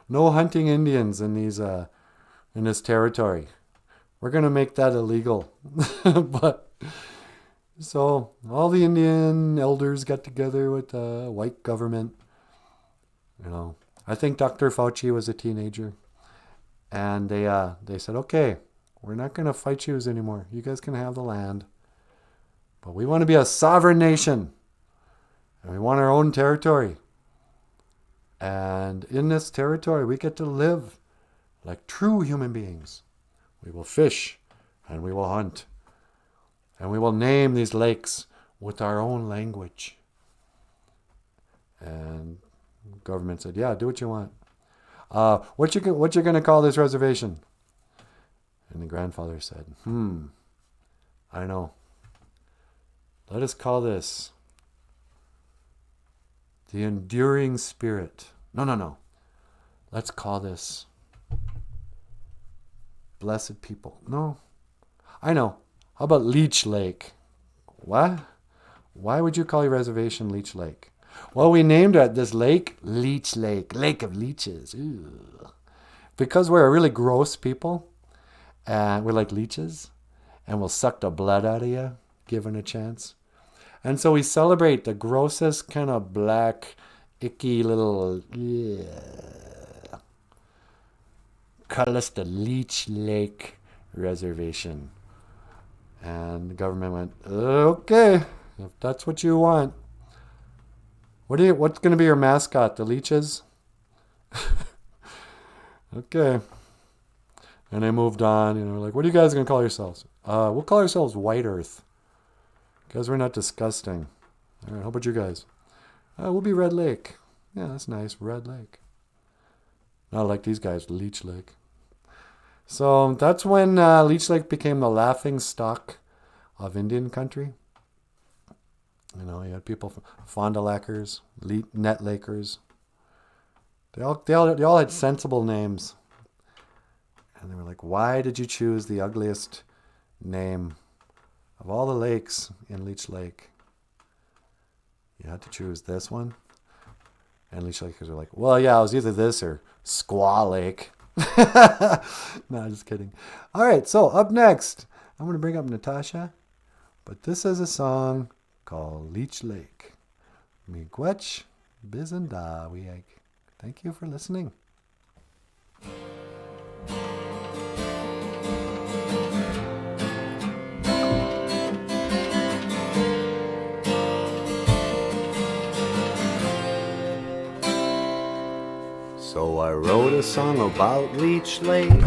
No hunting Indians in this territory. We're going to make that illegal. But so all the Indian elders got together with the white government. I think Dr. Fauci was a teenager. And they said, okay, we're not going to fight you anymore. You guys can have the land. But we want to be a sovereign nation. And we want our own territory. And in this territory, we get to live like true human beings. We will fish and we will hunt. And we will name these lakes with our own language. And the government said, yeah, do what you want. What you going to call this reservation? And the grandfather said, I know. Let us call this the enduring spirit. No. Let's call this blessed people. No. I know. How about Leech Lake? What? Why would you call your reservation Leech Lake? Well, we named this lake Leech Lake, Lake of Leeches. Ew. Because we're a really gross people, and we're like leeches, and we'll suck the blood out of you, given a chance. And so we celebrate the grossest kind of black, icky little... Call us the Leech Lake Reservation. And the government went, okay, if that's what you want. What's going to be your mascot? The leeches? Okay. And they moved on, like, what are you guys going to call yourselves? We'll call ourselves White Earth. Because we're not disgusting. All right, how about you guys? We'll be Red Lake. Yeah, that's nice. Red Lake. Not like these guys, Leech Lake. So that's when Leech Lake became the laughing stock of Indian country. You had people, Fond du Lakers, Net Lakers. They all had sensible names. And they were like, why did you choose the ugliest name of all the lakes in Leech Lake? You had to choose this one. And Leech Lakers were like, well, yeah, it was either this or Squaw Lake. No, just kidding. All right, so up next, I'm going to bring up Natasha. But this is a song called Leech Lake. Miigwech Bizanda Wieg. Thank you for listening. So I wrote a song about Leech Lake,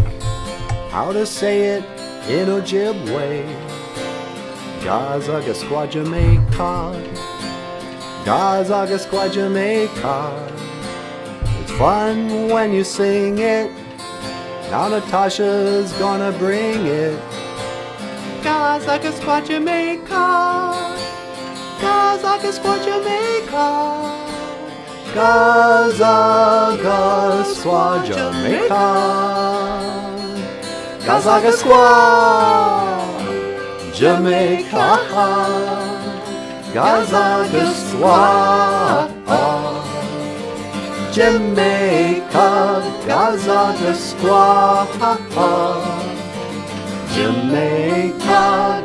how to say it in Ojibwe. Gazagasqua Jamaica, Gazagasqua Jamaica. It's fun when you sing it. Now Natasha's gonna bring it. Gazagasqua Jamaica, Gazagasqua Jamaica. Gazagasqua Jamaica, Gazagasqua Jamaica, Gazagasqua Jamaica, Gazagasqua Jamaica,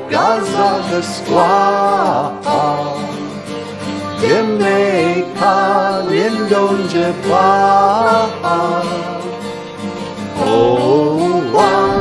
Gazagasqua Jamaica, Lindonjibwa. Oh, wow.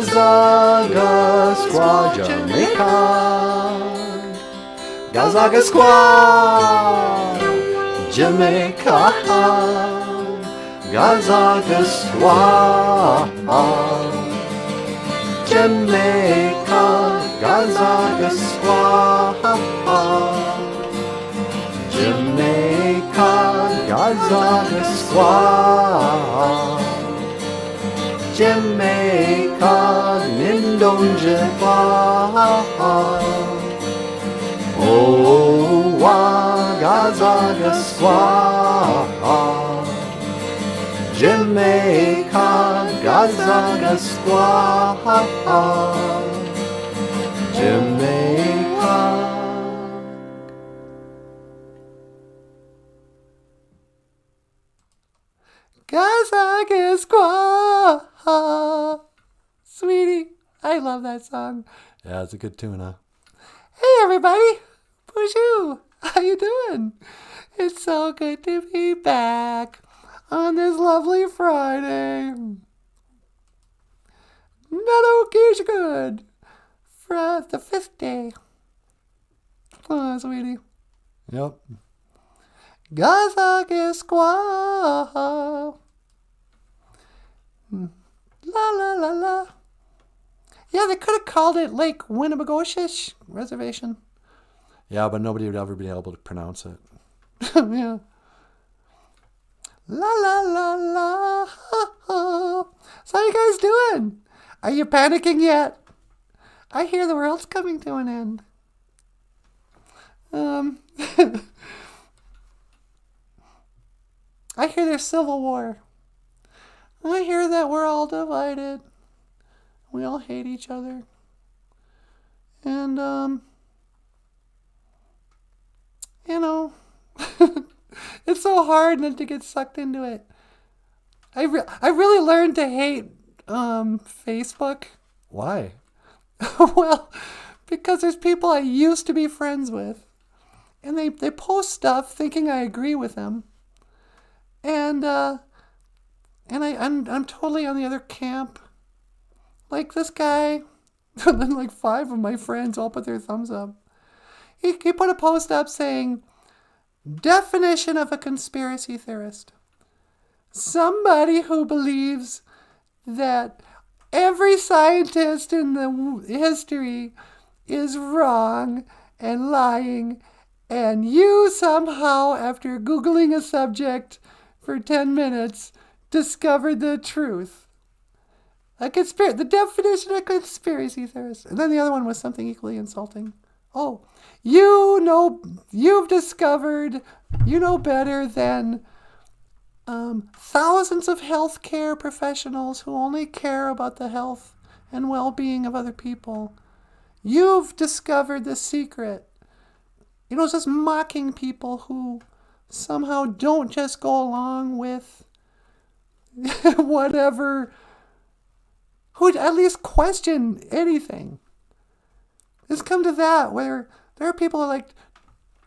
Gazaga Squaw, Jamaica. Gazaga Squaw, Jamaica. Gazaga Squaw, Jamaica. Gazaga Squaw, Jamaica. Gazaga Squaw, Jamaica. Nindonja Oh, Gazaga Squaw, Jamaica. Gazaga Squaw, Jamaica. Gazaga Squaw. Sweetie, I love that song. Yeah, it's a good tune, huh? Hey, everybody. BOOZHOO. How you doing? It's so good to be back on this lovely Friday. Not okay, good. For the 5th day. Oh, sweetie. Yep. Gazaga Squaw. La la la la. Yeah, they could have called it Lake Winnebagoish Reservation. Yeah, but nobody would ever be able to pronounce it. Yeah. La la la la. So how you guys doing? Are you panicking yet? I hear the world's coming to an end. I hear there's civil war. I hear that we're all divided. We all hate each other. And, you know, it's so hard not to get sucked into it. I really learned to hate Facebook. Why? Well, because there's people I used to be friends with. And they post stuff thinking I agree with them. And I'm totally on the other camp. Like this guy, and then like 5 of my friends all put their thumbs up. He put a post up saying, definition of a conspiracy theorist. Somebody who believes that every scientist in the history is wrong and lying, and you somehow, after Googling a subject for 10 minutes, discovered the truth. The definition of a conspiracy theorist. And then the other one was something equally insulting. Oh, you've discovered, you know better than thousands of healthcare professionals who only care about the health and well-being of other people. You've discovered the secret. You know, just mocking people who somehow don't just go along with whatever, who'd at least question anything. It's come to that, where there are people who are like,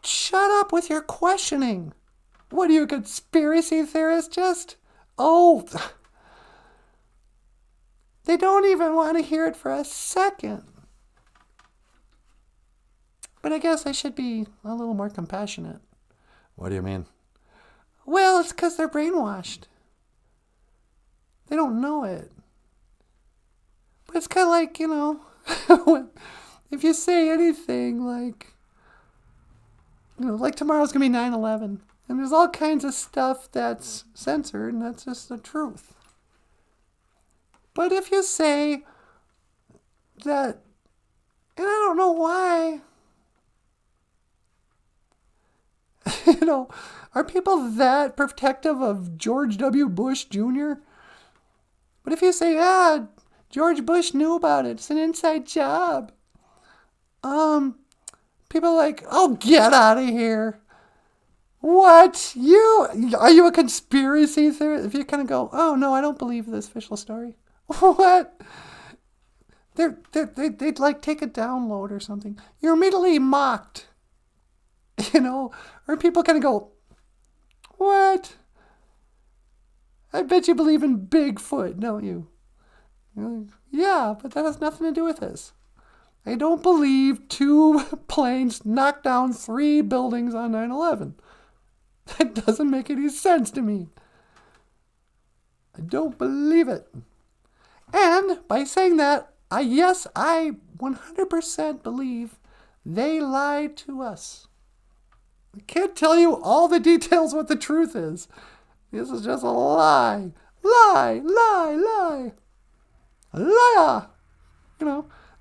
shut up with your questioning. What are you, a conspiracy theorist? They don't even want to hear it for a second. But I guess I should be a little more compassionate. What do you mean? Well, it's because they're brainwashed. They don't know it. But it's kind of like, you know, if you say anything like, you know, like tomorrow's going to be 9/11. And there's all kinds of stuff that's censored, and that's just the truth. But if you say that, and I don't know why, you know, are people that protective of George W. Bush Jr.? But if you say, George Bush knew about it, it's an inside job. People are like, oh, get out of here. What? Are you a conspiracy theorist? If you kind of go, oh, no, I don't believe this official story. What? They'd like take a download or something. You're immediately mocked. You know? Or people kind of go, what? I bet you believe in Bigfoot, don't you? Yeah, but that has nothing to do with this. I don't believe 2 planes knocked down 3 buildings on 9/11. That doesn't make any sense to me. I don't believe it. And by saying that, I 100% believe they lied to us. I can't tell you all the details what the truth is. This is just a lie. Lie, lie, lie. Liar.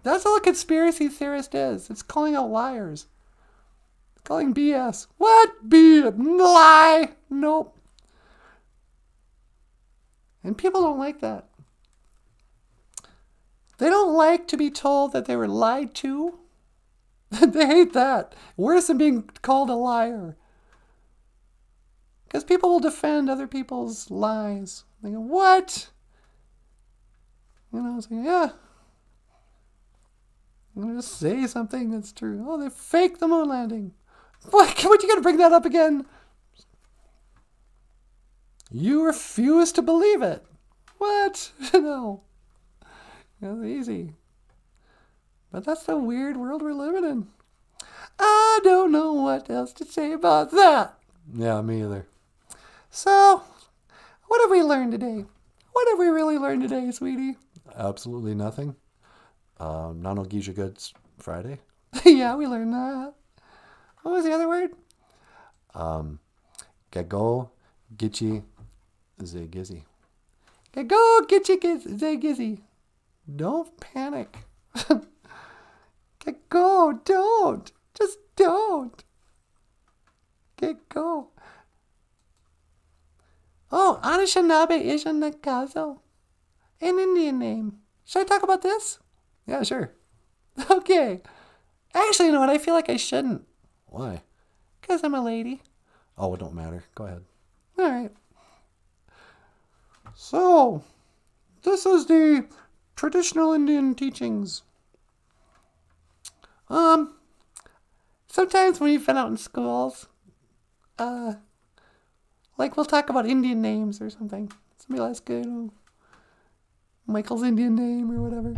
That's all a conspiracy theorist is. It's calling out liars. It's calling BS. What? Lie. Nope. And people don't like that. They don't like to be told that they were lied to. They hate that. Worse than being called a liar. Because people will defend other people's lies. They go, what? Yeah. I'm going to just say something that's true. Oh, they faked the moon landing. What you got to bring that up again? You refuse to believe it. What? No. That's easy. But that's the weird world we're living in. I don't know what else to say about that. Yeah, me either. So, what have we learned today? What have we really learned today, sweetie? Absolutely nothing. Nanoboozhoo Goods Friday. Yeah, we learned that. What was the other word? Gago Gitchy Zagizzy. Gago Gitchy Zagizzy. Don't panic. Go, don't. Just don't. Go. Oh, Anishinaabe is in the Nakazo. An Indian name. Should I talk about this? Yeah, sure. Okay. Actually, you know what? I feel like I shouldn't. Why? Because I'm a lady. Oh, it don't matter. Go ahead. All right. So, this is the traditional Indian teachings. Sometimes when you've been out in schools, like we'll talk about Indian names or something. Somebody will ask, Michael's Indian name or whatever.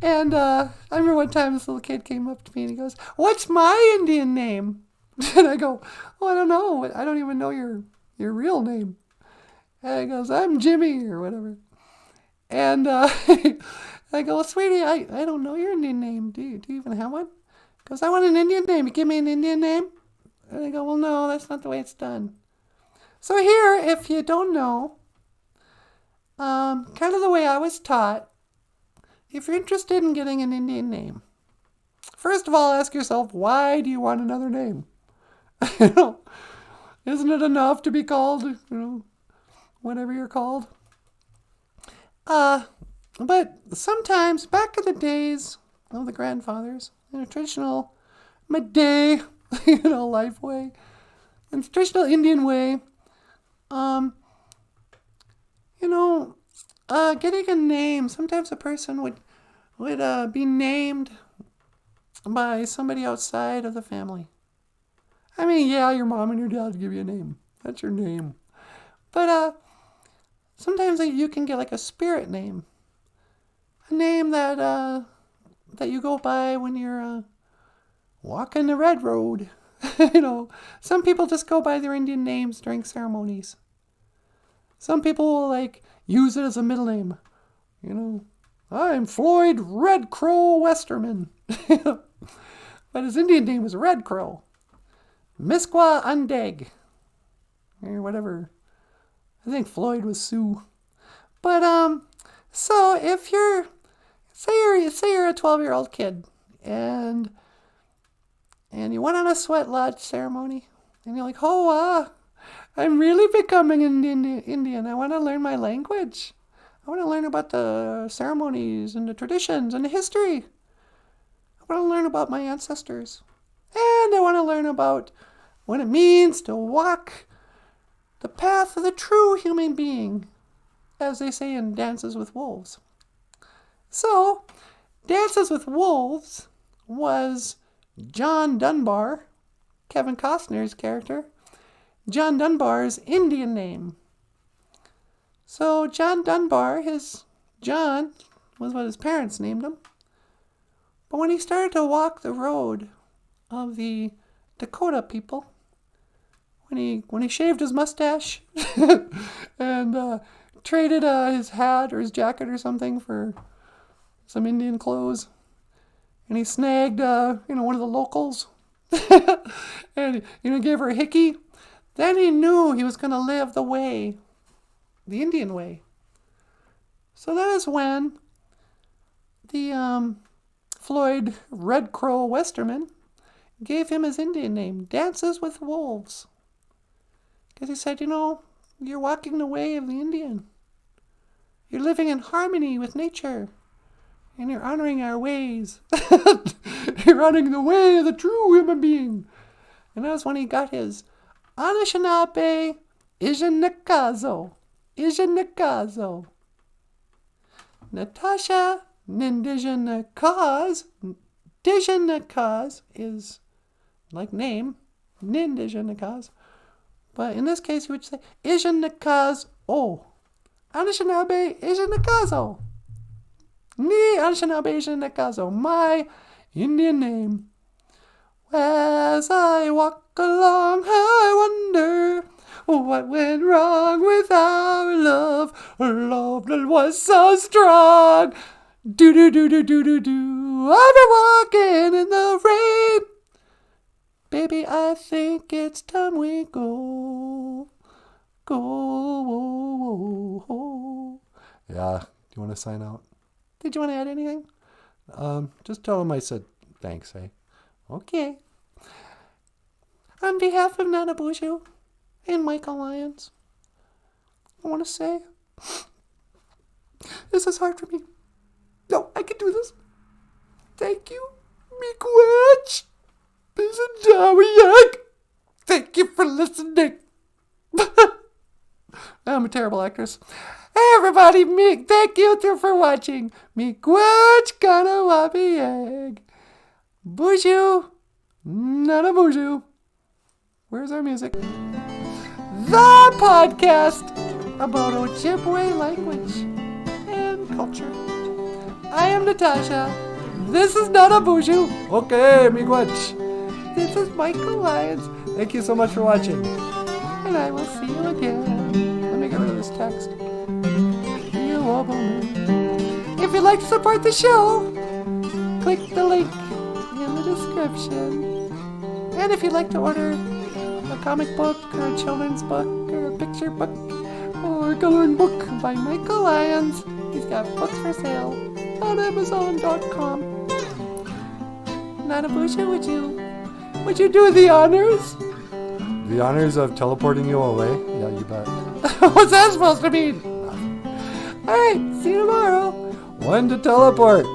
And I remember one time this little kid came up to me and he goes, "What's my Indian name?" And I go, "Oh, I don't know. I don't even know your real name." And he goes, "I'm Jimmy," or whatever. And I go, "Well, sweetie, I don't know your Indian name. Do you even have one?" He goes, "I want an Indian name. You give me an Indian name?" And I go, "Well, no, that's not the way it's done." So here, if you don't know, kind of the way I was taught, if you're interested in getting an Indian name, first of all, ask yourself, why do you want another name? Isn't it enough to be called, whatever you're called? But sometimes, back in the days of the grandfathers, in a traditional midday, life way, in the traditional Indian way, getting a name, sometimes a person would be named by somebody outside of the family. I mean, yeah, your mom and your dad give you a name. That's your name. But sometimes you can get like a spirit name. A name that you go by when you're walking the red road. Some people just go by their Indian names during ceremonies. Some people will use it as a middle name. I'm Floyd Red Crow Westerman. But his Indian name was Red Crow. Misqua Undeg. Or whatever. I think Floyd was Sioux. But so if you're say you're a 12-year-old kid and you went on a sweat lodge ceremony and you're like, I'm really becoming an Indian. I want to learn my language. I want to learn about the ceremonies and the traditions and the history. I want to learn about my ancestors. And I want to learn about what it means to walk the path of the true human being, as they say in Dances with Wolves. So, Dances with Wolves was John Dunbar, Kevin Costner's character, John Dunbar's Indian name. So John Dunbar, his John was what his parents named him. But when he started to walk the road of the Dakota people, when he shaved his mustache and traded his hat or his jacket or something for some Indian clothes, and he snagged one of the locals and gave her a hickey, then he knew he was going to live the Indian way. So that is when the Floyd Red Crow Westerman gave him his Indian name, Dances with Wolves. Because he said, you're walking the way of the Indian. You're living in harmony with nature. And you're honoring our ways. You're honoring the way of the true human being. And that was when he got his Anishinaabe Ijanikazo. Natasha Nindijanakaz. Dijanakaz is like name. Nindijanakaz. But in this case, you would say Ijanakaz O. Anishinaabe Ijanikazo. Ni Anishinaabe Ijanikazo. My Indian name. As I walk along, I wonder what went wrong with our love. Our love that was so strong. Do do do do do do do. I've been walking in the rain. Baby, I think it's time we go. Yeah. Do you want to sign out? Did you want to add anything? Just tell him I said thanks, eh? Okay. On behalf of NanaBOOZHOO and Michael Lyons, I want to say, this is hard for me. No, I can do this. Thank you, Miigwech. This is Dawiyak. Thank you for listening. I'm a terrible actress. Hey everybody, thank you for watching. Miigwech Kanawabieg. BOOZHOO NANABOOZHOO. Where's our music? The podcast about Ojibwe language and culture. I am Natasha. This is NanaBOOZHOO. Okay, miigwech. This is Michael Lyons. Thank you so much for watching. And I will see you again. Let me get rid of this text. If you'd like to support the show, click the link in the description. And if you'd like to order a comic book or a children's book or a picture book or a coloring book by Michael Lyons, he's got books for sale on Amazon.com. NanaBOOZHOO, would you do the honors? The honors of teleporting you away? Yeah, you bet. What's that supposed to mean? Alright, see you tomorrow. When to teleport.